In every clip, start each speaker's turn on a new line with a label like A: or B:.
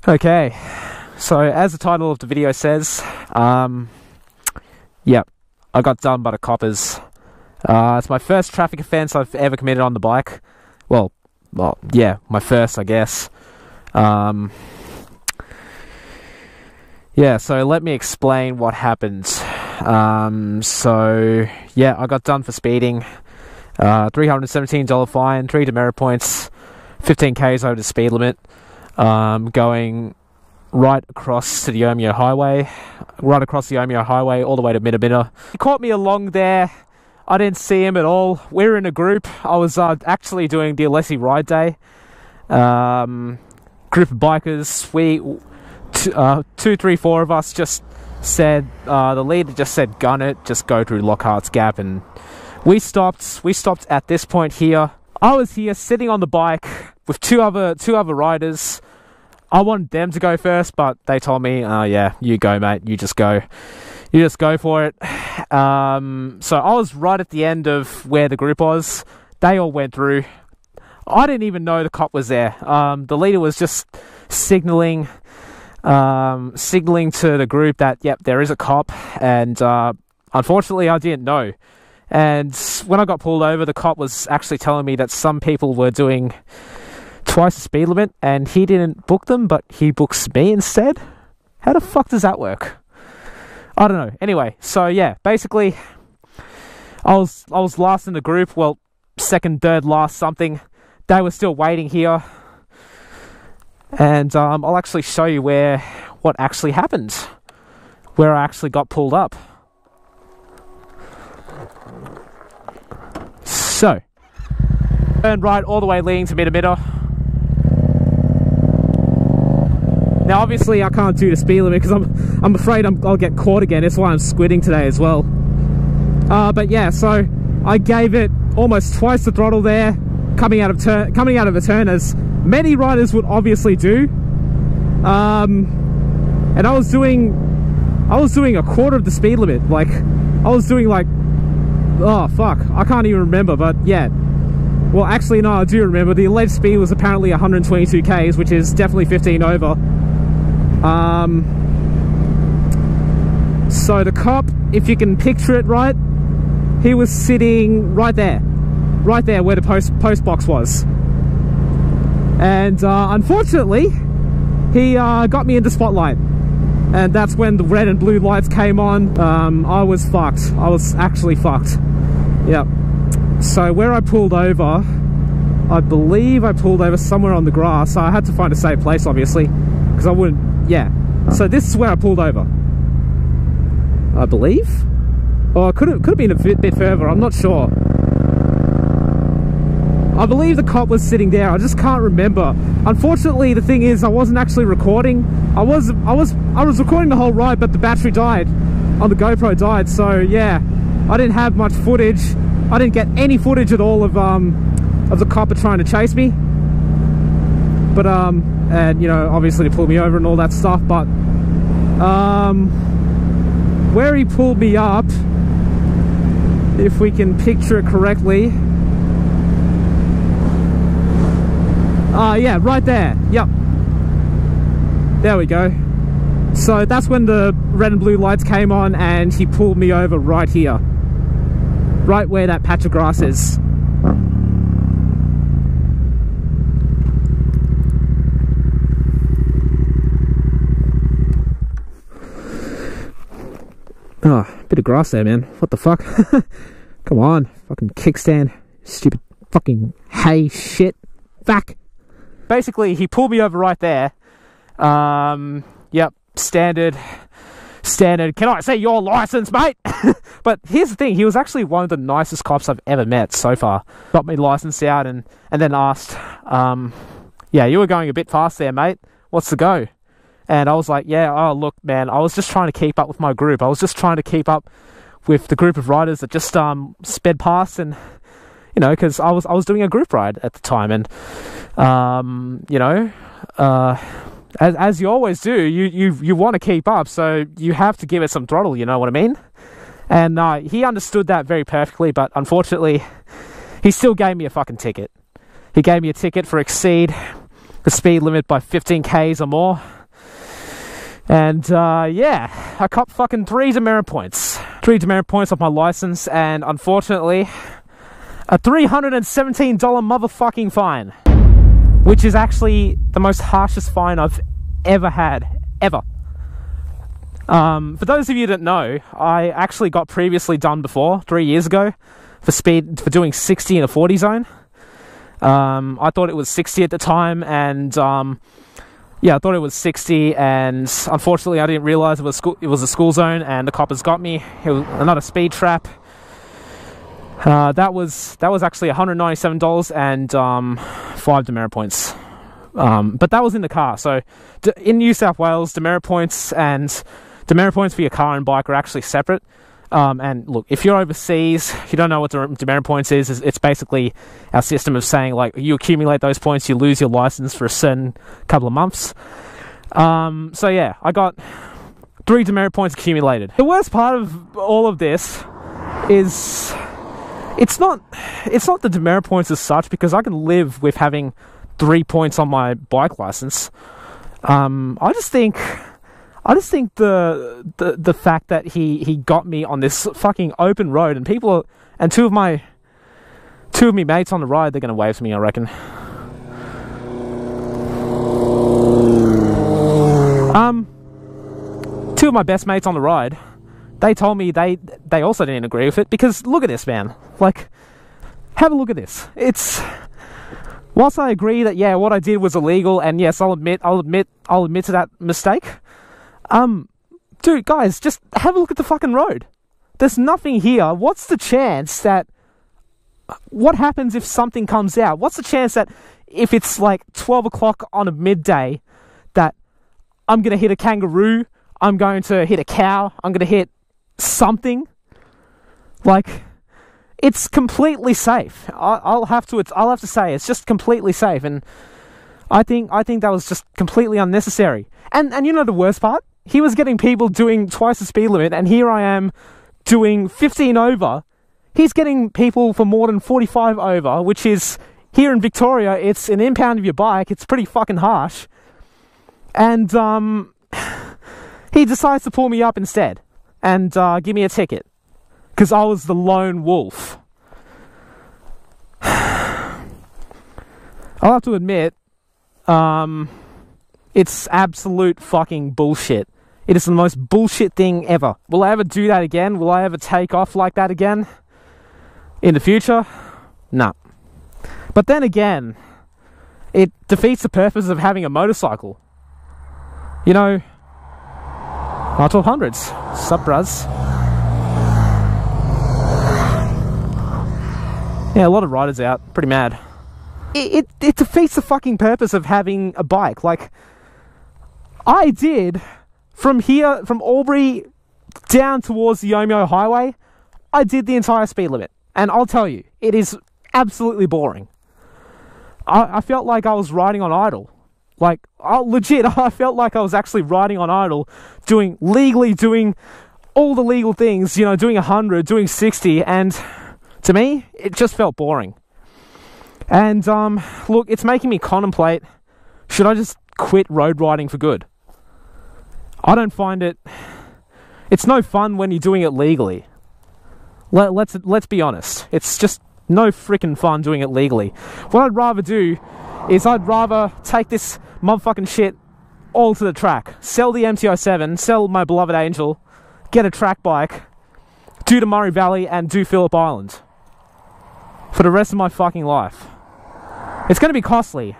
A: Okay, so as the title of the video says, yep, I got done by the coppers. It's my first traffic offence I've ever committed on the bike. Well, yeah, my first, I guess. Yeah, so let me explain what happened. So, yeah, I got done for speeding. $317 fine, 3 demerit points, 15 k's over the speed limit. Going right across to the Omeo Highway, all the way to Minamina. He caught me along there. I didn't see him at all. We were in a group. I was actually doing the Alessi ride day. Group of bikers. We, 2, 3, 4 of us just said, the leader just said, gun it, just go through Lockhart's Gap, and we stopped. We stopped at this point here. I was here sitting on the bike with two other riders. I wanted them to go first, but they told me, yeah, you go, mate. You just go. You just go for it. So I was right at the end of where the group was. They all went through. I didn't even know the cop was there. The leader was just signaling to the group that, yep, there is a cop. And unfortunately, I didn't know. And when I got pulled over, the cop was actually telling me that some people were doing twice the speed limit, and he didn't book them, but he books me instead. How the fuck does that work? I don't know. Anyway, so yeah, basically, I was last in the group. Well, second, third, last, something. They were still waiting here, and I'll actually show you what actually happened, where I actually got pulled up. So, turn right all the way leading to Minamina. Now, obviously, I can't do the speed limit because I'm afraid I'll get caught again. That's why I'm squidding today as well. But yeah, so I gave it almost twice the throttle there, coming out of a turn, as many riders would obviously do. And I was doing a quarter of the speed limit. Like, I was doing like, oh fuck, I can't even remember. But yeah, well, actually no, I do remember. The alleged speed was apparently 122 k's, which is definitely 15 over. So the cop, if you can picture it right, he was sitting right there where the post box was, and unfortunately he got me into spotlight, and that's when the red and blue lights came on. I was fucked. I was actually fucked. Yep. So where I pulled over, I believe I pulled over somewhere on the grass. So I had to find a safe place, obviously, because I wouldn't. Yeah. So this is where I pulled over, I believe. Or it could have been a bit further. I'm not sure. I believe the cop was sitting there. I just can't remember. Unfortunately, the thing is, I wasn't actually recording. I was recording the whole ride, but the battery died on the GoPro died. So yeah, I didn't have much footage. I didn't get any footage at all of the copper trying to chase me. But and you know, obviously to pull me over and all that stuff. But where he pulled me up, if we can picture it correctly. Yeah, right there. Yep. There we go. So that's when the red and blue lights came on, and he pulled me over right here. Right where that patch of grass is. Oh, bit of grass there, man. What the fuck? Come on. Fucking kickstand. Stupid fucking hay shit. Fuck. Basically, he pulled me over right there. Yep, standard. Can I see your license, mate? But here's the thing, he was actually one of the nicest cops I've ever met so far. Got me license out and then asked, yeah, you were going a bit fast there, mate. What's the go? And I was like, yeah, oh, look, man, I was just trying to keep up with my group. I was just trying to keep up with the group of riders that just sped past, and you know, because I was doing a group ride at the time, and you know, as you always do, you want to keep up, so you have to give it some throttle. You know what I mean? And he understood that very perfectly, but unfortunately, he still gave me a fucking ticket. He gave me a ticket for exceed the speed limit by 15 k's or more. And yeah, I copped fucking 3 demerit points. 3 demerit points off my license, and unfortunately, a $317 motherfucking fine. Which is actually the most harshest fine I've ever had. Ever. For those of you that know, I actually got previously done before, 3 years ago, for doing 60 in a 40 zone. I thought it was 60 at the time, and yeah, I thought it was 60, and unfortunately I didn't realise it was a school zone, and the coppers got me. It was another speed trap. That was actually $197 and 5 demerit points. But that was in the car. So in New South Wales, demerit points for your car and bike are actually separate. And look, if you're overseas, if you don't know what demerit points is, it's basically our system of saying, like, you accumulate those points, you lose your license for a certain couple of months. So yeah, I got 3 demerit points accumulated. The worst part of all of this is it's not the demerit points as such, because I can live with having 3 points on my bike license. I just think the fact that he got me on this fucking open road, and two of me mates on the ride, they're gonna wave to me, I reckon. Two of my best mates on the ride, they told me they also didn't agree with it, because look at this, man. Like, have a look at this. It's, whilst I agree that, yeah, what I did was illegal, and yes, I'll admit to that mistake. Dude, guys, just have a look at the fucking road. There's nothing here. What's the chance that, what happens if something comes out? What's the chance that if it's like 12 o'clock on a midday, that I'm going to hit a kangaroo, I'm going to hit a cow, I'm going to hit something? Like, it's completely safe. I'll have to say it's just completely safe, and I think that was just completely unnecessary. And you know the worst part? He was getting people doing twice the speed limit, and here I am doing 15 over. He's getting people for more than 45 over, which is, here in Victoria, it's an impound of your bike. It's pretty fucking harsh. And he decides to pull me up instead and give me a ticket, because I was the lone wolf. I'll have to admit, it's absolute fucking bullshit. It is the most bullshit thing ever. Will I ever do that again? Will I ever take off like that again in the future? No. But then again, it defeats the purpose of having a motorcycle. You know, R1200s. Sup, bruz? Yeah, a lot of riders out. Pretty mad. It defeats the fucking purpose of having a bike. Like, I did, from here, from Albury down towards the Omeo Highway, I did the entire speed limit. And I'll tell you, it is absolutely boring. I felt like I was riding on idle. Like, legit, I felt like I was actually riding on idle, legally doing all the legal things, you know, doing 100, doing 60, and to me, it just felt boring. And, look, it's making me contemplate, should I just quit road riding for good? I don't find it, it's no fun when you're doing it legally. Let's be honest, it's just no freaking fun doing it legally. What I'd rather do is I'd rather take this motherfucking shit all to the track, sell the MT-07, sell my beloved Angel, get a track bike, do the Murray Valley, and do Phillip Island for the rest of my fucking life. It's going to be costly,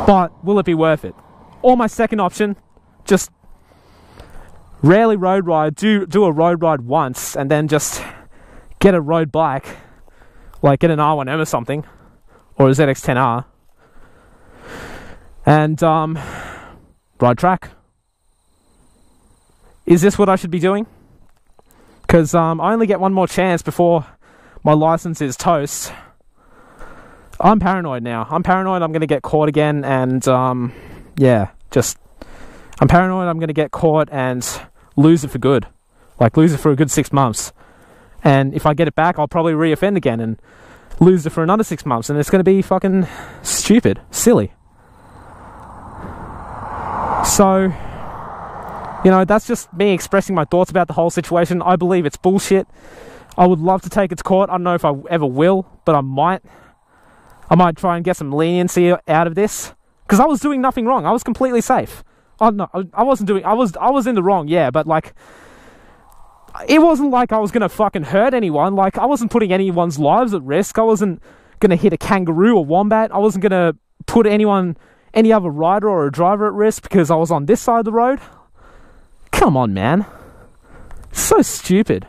A: but will it be worth it? Or my second option, just rarely road ride, do a road ride once, and then just get a road bike, like get an R1M or something, or a ZX-10R, and ride track. Is this what I should be doing? Because I only get one more chance before my license is toast. I'm paranoid now. I'm paranoid I'm going to get caught again, and yeah, I'm paranoid I'm going to get caught and lose it for good. Like, lose it for a good 6 months. And if I get it back, I'll probably re-offend again and lose it for another 6 months, and it's going to be fucking stupid, silly. So, You know, that's just me expressing my thoughts about the whole situation. I believe it's bullshit. I would love to take it to court. I don't know if I ever will, but I might. I might try and get some leniency out of this, because I was doing nothing wrong. I was completely safe. Oh no, I wasn't doing. I was in the wrong, yeah, but like, it wasn't like I was gonna fucking hurt anyone. Like, I wasn't putting anyone's lives at risk. I wasn't gonna hit a kangaroo or wombat. I wasn't gonna put any other rider or a driver at risk because I was on this side of the road. Come on, man. So stupid.